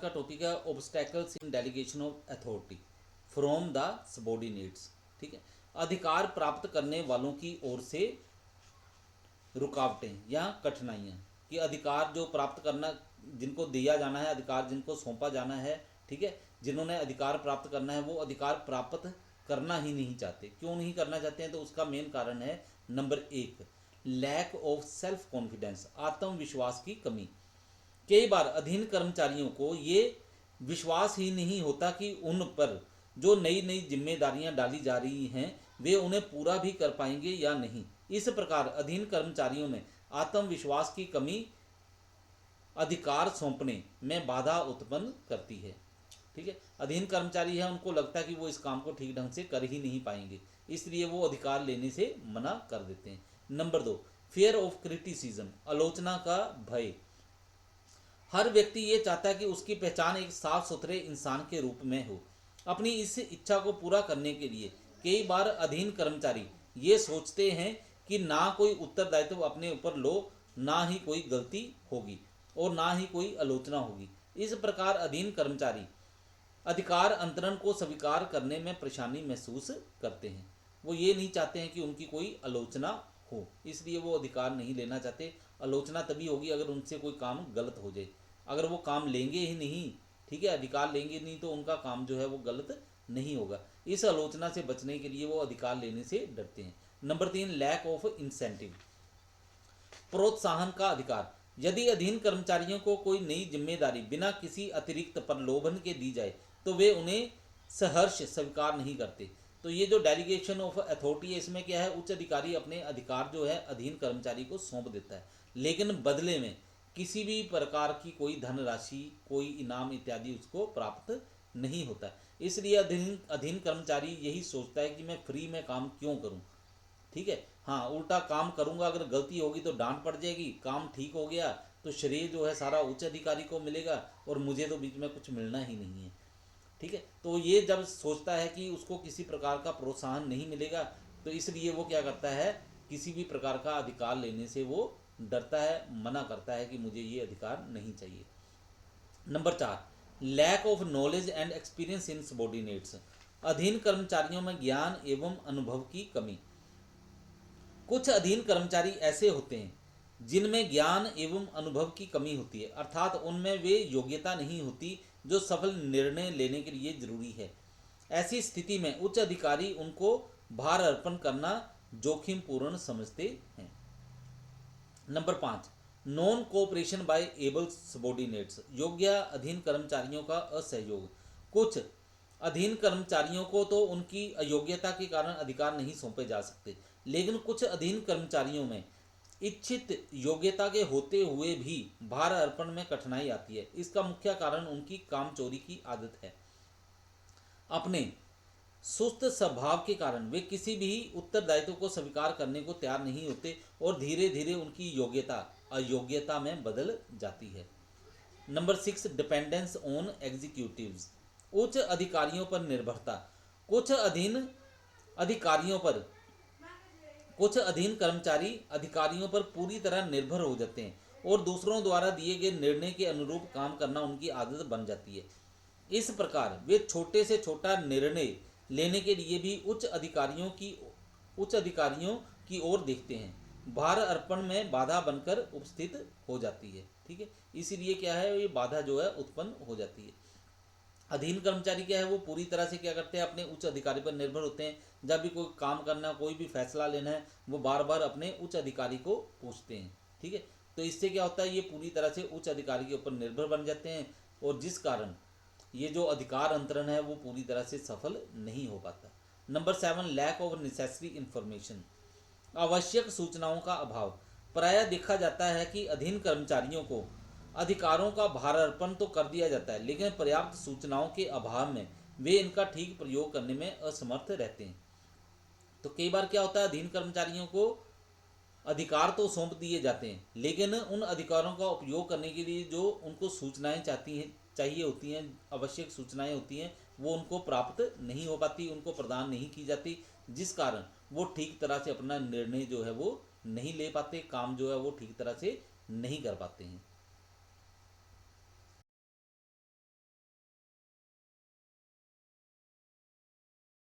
का टॉपिक है obstacles in delegation of authority from the subordinates. ठीक है, अधिकार प्राप्त करने वालों की ओर से रुकावटें या कठिनाइयाँ, कि अधिकार जो प्राप्त करना, जिनको दिया जाना है अधिकार, जिनको सौंपा जाना है, ठीक है, जिन्होंने अधिकार प्राप्त करना है वो अधिकार प्राप्त करना ही नहीं चाहते। क्यों नहीं करना चाहते हैं? तो उसका मेन कारण है number 1, lack of self confidence, आत्मविश्वास की कमी। कई बार अधीन कर्मचारियों को ये विश्वास ही नहीं होता कि उन पर जो नई नई जिम्मेदारियां डाली जा रही हैं वे उन्हें पूरा भी कर पाएंगे या नहीं। इस प्रकार अधीन कर्मचारियों में आत्मविश्वास की कमी अधिकार सौंपने में बाधा उत्पन्न करती है। ठीक है, अधीन कर्मचारी है, उनको लगता है कि वो इस काम को ठीक ढंग से कर ही नहीं पाएंगे, इसलिए वो अधिकार लेने से मना कर देते हैं। नंबर 2, फियर ऑफ क्रिटिसिज्म, आलोचना का भय। हर व्यक्ति ये चाहता है कि उसकी पहचान एक साफ सुथरे इंसान के रूप में हो। अपनी इस इच्छा को पूरा करने के लिए कई बार अधीन कर्मचारी ये सोचते हैं कि ना कोई उत्तरदायित्व अपने ऊपर लो, ना ही कोई गलती होगी और ना ही कोई आलोचना होगी। इस प्रकार अधीन कर्मचारी अधिकार अंतरण को स्वीकार करने में परेशानी महसूस करते हैं। वो ये नहीं चाहते हैं कि उनकी कोई आलोचना हो, इसलिए वो अधिकार नहीं लेना चाहते। आलोचना तभी होगी अगर उनसे कोई काम गलत हो जाए। अगर वो काम लेंगे ही नहीं, ठीक है, अधिकार लेंगे नहीं, तो उनका काम जो है वो गलत नहीं होगा। इस आलोचना से बचने के लिए वो अधिकार लेने से डरते हैं। नंबर 3, लैक ऑफ इंसेंटिव, प्रोत्साहन का अधिकार। यदि अधीन कर्मचारियों को कोई नई जिम्मेदारी बिना किसी अतिरिक्त प्रलोभन के दी जाए तो वे उन्हें सहर्ष स्वीकार नहीं करते। तो ये जो डेलीगेशन ऑफ अथॉरिटी है, इसमें क्या है, उच्च अधिकारी अपने अधिकार जो है अधीन कर्मचारी को सौंप देता है, लेकिन बदले में किसी भी प्रकार की कोई धनराशि, कोई इनाम इत्यादि उसको प्राप्त नहीं होता। इसलिए अधीन कर्मचारी यही सोचता है कि मैं फ्री में काम क्यों करूं। ठीक है, हाँ, उल्टा काम करूंगा, अगर गलती होगी तो डांट पड़ जाएगी, काम ठीक हो गया तो श्रेय जो है सारा उच्च अधिकारी को मिलेगा और मुझे तो बीच में कुछ मिलना ही नहीं है। ठीक है, तो ये जब सोचता है कि उसको किसी प्रकार का प्रोत्साहन नहीं मिलेगा, तो इसलिए वो क्या करता है, किसी भी प्रकार का अधिकार लेने से वो डरता है, मना करता है कि मुझे ये अधिकार नहीं चाहिए। Number 4, lack of knowledge and experience in subordinates, अधीन कर्मचारियों में ज्ञान एवं अनुभव की कमी। कुछ अधीन कर्मचारी ऐसे होते हैं जिनमें ज्ञान एवं अनुभव की कमी होती है, अर्थात उनमें वे योग्यता नहीं होती जो सफल निर्णय लेने के लिए जरूरी है। ऐसी स्थिति में उच्च अधिकारी उनको भार अर्पण करना जोखिम पूर्ण समझते हैं। Number 5, non cooperation by able subordinates, योग्य अधीन कर्मचारियों का असहयोग। कुछ अधीन कर्मचारियों को तो उनकी अयोग्यता के कारण अधिकार नहीं सौंपे जा सकते, लेकिन कुछ अधीन कर्मचारियों में इच्छित योग्यता के होते हुए भी भार अर्पण में कठिनाई आती है। इसका मुख्य कारण उनकी कामचोरी की आदत है। अपने सुस्त स्वभाव के कारण वे किसी भी उत्तरदायित्व को स्वीकार करने को तैयार नहीं होते और धीरे धीरे उनकी योग्यता अयोग्यता में बदल जाती है। नंबर 6, डिपेंडेंस ऑन एग्जीक्यूटिव्स, उच्च अधिकारियों पर निर्भरता। कुछ अधीन कर्मचारी अधिकारियों पर पूरी तरह निर्भर हो जाते हैं और दूसरों द्वारा दिए गए निर्णय के अनुरूप काम करना उनकी आदत बन जाती है। इस प्रकार वे छोटे से छोटा निर्णय लेने के लिए भी उच्च अधिकारियों की ओर देखते हैं। भार अर्पण में बाधा बनकर उपस्थित हो जाती है। ठीक है, इसीलिए क्या है, ये बाधा जो है उत्पन्न हो जाती है। अधीन कर्मचारी क्या है, वो पूरी तरह से क्या करते हैं, अपने उच्च अधिकारी पर निर्भर होते हैं। जब भी कोई काम करना, कोई भी फैसला लेना है, वो बार बार अपने उच्च अधिकारी को पूछते हैं। ठीक है, तो इससे क्या होता है, ये पूरी तरह से उच्च अधिकारी के ऊपर निर्भर बन जाते हैं और जिस कारण ये जो अधिकार अंतरण है वो पूरी तरह से सफल नहीं हो पाता। Number 7, lack of necessary information, आवश्यक सूचनाओं का अभाव। प्रायः देखा जाता है कि अधीन कर्मचारियों को अधिकारों का भार अर्पण तो कर दिया जाता है, लेकिन पर्याप्त सूचनाओं के अभाव में वे इनका ठीक प्रयोग करने में असमर्थ रहते हैं। तो कई बार क्या होता है, अधीन कर्मचारियों को अधिकार तो सौंप दिए जाते हैं, लेकिन उन अधिकारों का उपयोग करने के लिए जो उनको सूचनाएं चाहिए होती हैं, आवश्यक सूचनाएं होती हैं, वो उनको प्राप्त नहीं हो पाती, उनको प्रदान नहीं की जाती, जिस कारण वो ठीक तरह से अपना निर्णय जो है वो नहीं ले पाते, काम जो है वो ठीक तरह से नहीं कर पाते हैं।